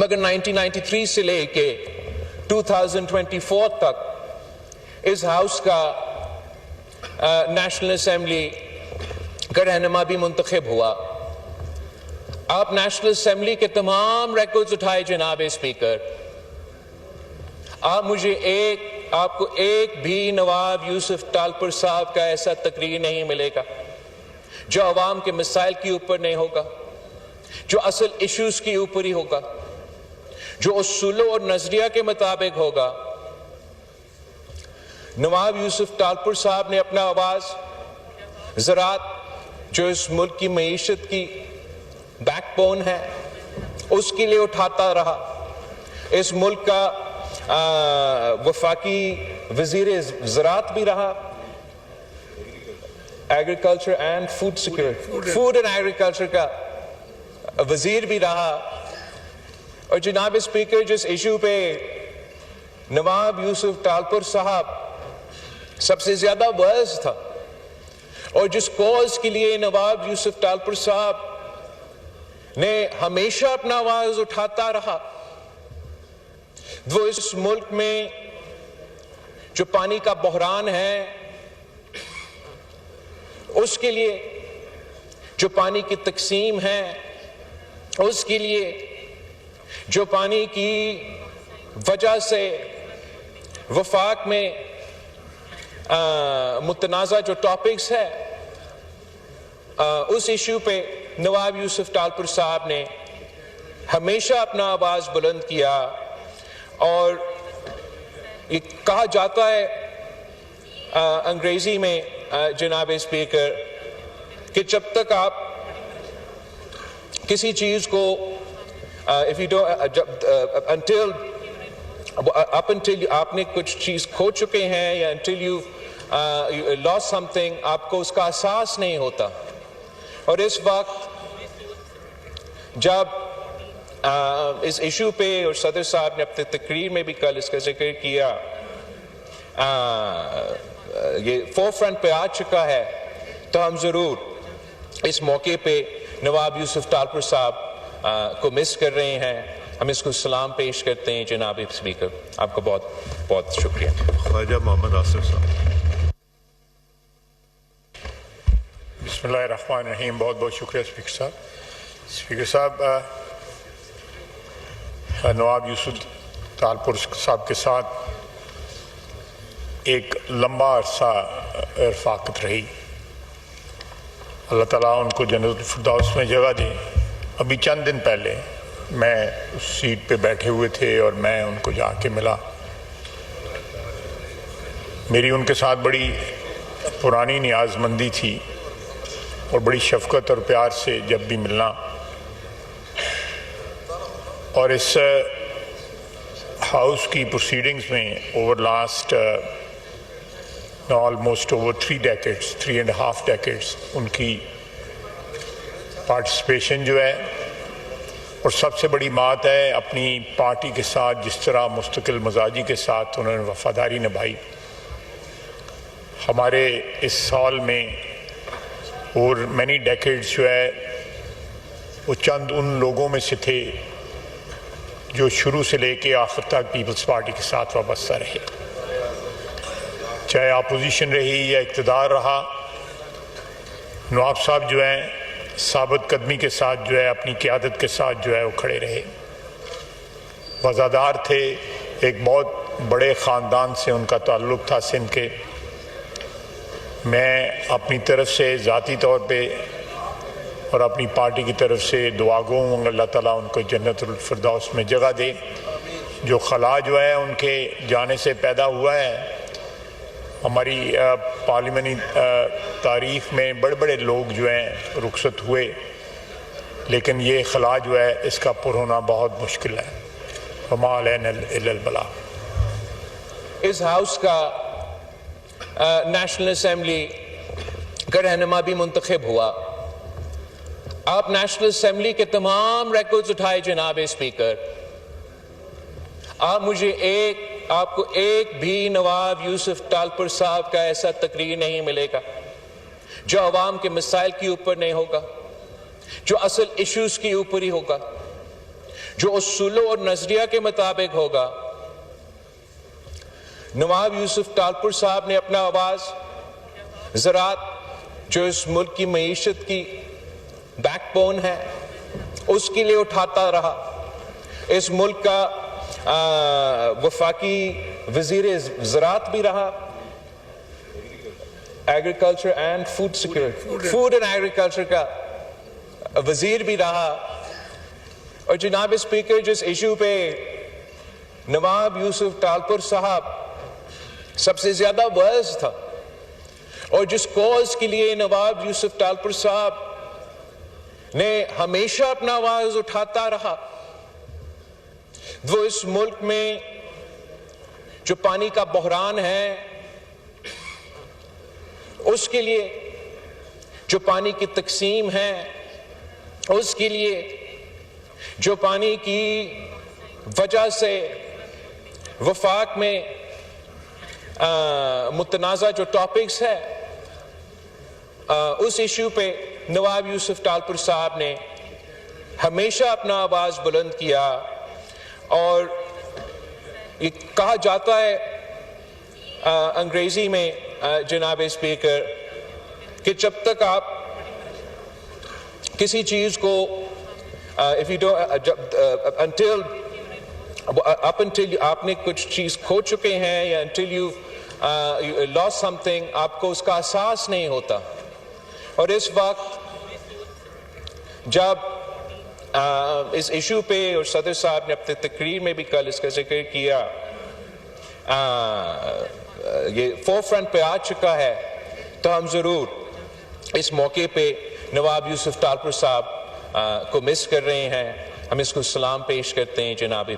مگر 1993 سے لے کے 2024 تک اس ہاؤس کا نیشنل اسمبلی کا رہنما بھی منتخب ہوا. آپ نیشنل اسمبلی کے تمام ریکارڈز اٹھائے جناب اسپیکر, آپ کو ایک بھی نواب یوسف ٹالپور صاحب کا ایسا تقریر نہیں ملے گا جو عوام کے مسائل کے اوپر نہیں ہوگا, جو اصل ایشوز کے اوپر ہی ہوگا, جو اصولوں اور نظریہ کے مطابق ہوگا. نواب یوسف ٹالپور صاحب نے اپنا آواز زراعت, جو اس ملک کی معیشت کی بیک بون ہے, اس کے لیے اٹھاتا رہا. اس ملک کا وفاقی وزیر زراعت بھی رہا, agriculture and food security, food and agriculture کا وزیر بھی رہا. اور جناب اسپیکر, جس ایشو پہ نواب یوسف ٹالپور صاحب سب سے زیادہ باعث تھا اور جس کوز کے لیے نواب یوسف ٹالپور صاحب نے ہمیشہ اپنا آواز اٹھاتا رہا, وہ اس ملک میں جو پانی کا بحران ہے اس کے لیے, جو پانی کی تقسیم ہے اس کے لیے, جو پانی کی وجہ سے وفاق میں متنازع جو ٹاپکس ہے, اس ایشو پہ نواب یوسف ٹالپور صاحب نے ہمیشہ اپنا آواز بلند کیا. اور یہ کہا جاتا ہے انگریزی میں جناب اسپیکر کہ جب تک آپ کسی چیز کو until آپ نے کچھ چیز کھو چکے ہیں یا until you lost something, آپ کو اس کا احساس نہیں ہوتا. اور اس وقت جب اس ایشو پہ, اور صدر صاحب نے اپنے تقریر میں بھی کل اس کا ذکر کیا, یہ فور فرنٹ پہ آ چکا ہے, تو ہم ضرور اس موقع پہ نواب یوسف ٹالپور صاحب کو مس کر رہے ہیں. ہم اس کو سلام پیش کرتے ہیں. جناب اسپیکر, آپ کا بہت بہت شکریہ. خواجہ محمد آصف صاحب. بسم اللہ الرحمن الرحیم. بہت بہت شکریہ اسپیکر صاحب. اسپیکر صاحب, نواب یوسف ٹالپور صاحب کے ساتھ ایک لمبا عرصہ رفاقت رہی. اللہ تعالیٰ ان کو جنت الفردوس میں جگہ دے. ابھی چند دن پہلے میں اس سیٹ پہ بیٹھے ہوئے تھے اور میں ان کو جا کے ملا. میری ان کے ساتھ بڑی پرانی نیاز مندی تھی اور بڑی شفقت اور پیار سے جب بھی ملنا. اور اس ہاؤس کی پروسیڈنگز میں over last almost over 3.5 decades ان کی پارٹیسپیشن جو ہے, اور سب سے بڑی بات ہے اپنی پارٹی کے ساتھ جس طرح مستقل مزاجی کے ساتھ انہوں نے وفاداری نبھائی. ہمارے اس سال میں اور مینی ڈیکیڈز جو ہے وہ چند ان لوگوں میں سے تھے جو شروع سے لے کے آخر تک پیپلز پارٹی کے ساتھ وابستہ رہے, چاہے اپوزیشن رہی یا اقتدار رہا. نواب صاحب جو ہیں ثابت قدمی کے ساتھ جو ہے اپنی قیادت کے ساتھ جو ہے وہ کھڑے رہے. وفادار تھے. ایک بہت بڑے خاندان سے ان کا تعلق تھا سندھ کے. میں اپنی طرف سے ذاتی طور پہ اور اپنی پارٹی کی طرف سے دعا گو ہوں اللہ تعالیٰ ان کو جنت الفردوس میں جگہ دے. جو خلا جو ہے ان کے جانے سے پیدا ہوا ہے, ہماری پارلیمانی تاریخ میں بڑے بڑے لوگ جو ہیں رخصت ہوئے, لیکن یہ خلا جو ہے اس کا پر ہونا بہت مشکل ہے. وما علینا الا البلاغ. اس ہاؤس کا نیشنل اسمبلی کا رہنما بھی منتخب ہوا. آپ نیشنل اسمبلی کے تمام ریکارڈز اٹھائے جناب اسپیکر, آپ کو ایک بھی نواب یوسف ٹالپور صاحب کا ایسا تقریر نہیں ملے گا جو عوام کے مسائل کے اوپر نہیں ہوگا, جو اصل ایشوز کے اوپر ہی ہوگا, جو اصولوں اور نظریہ کے مطابق ہوگا. نواب یوسف ٹالپور صاحب نے اپنا آواز زراعت جو اس ملک کی معیشت کی بیک بون ہے اس کے لیے اٹھاتا رہا. اس ملک کا وفاقی وزیر زراعت بھی رہا, agriculture and food security, food and agriculture کا وزیر بھی رہا. اور جناب اسپیکر, جس ایشو پہ نواب یوسف ٹالپور صاحب سب سے زیادہ وائز تھا اور جس کوز کے لیے نواب یوسف ٹالپور صاحب نے ہمیشہ اپنا آواز اٹھاتا رہا, وہ اس ملک میں جو پانی کا بحران ہے اس کے لیے, جو پانی کی تقسیم ہے اس کے لیے, جو پانی کی وجہ سے وفاق میں متنازع جو ٹاپکس ہے اس ایشو پہ نواب یوسف ٹالپور صاحب نے ہمیشہ اپنا آواز بلند کیا. اور یہ کہا جاتا ہے انگریزی میں جناب اسپیکر کہ جب تک آپ کسی چیز کو until آپ نے کچھ چیز کھو چکے ہیں یا until you lost something, آپ کو اس کا احساس نہیں ہوتا. اور اس وقت جب اس ایشو پہ اور صدر صاحب نے اپنے تقریر میں بھی کل اس کا ذکر کیا, یہ فور فرنٹ پہ آ چکا ہے, تو ہم ضرور اس موقع پہ نواب یوسف ٹالپور صاحب کو مس کر رہے ہیں. ہم اس کو سلام پیش کرتے ہیں جناب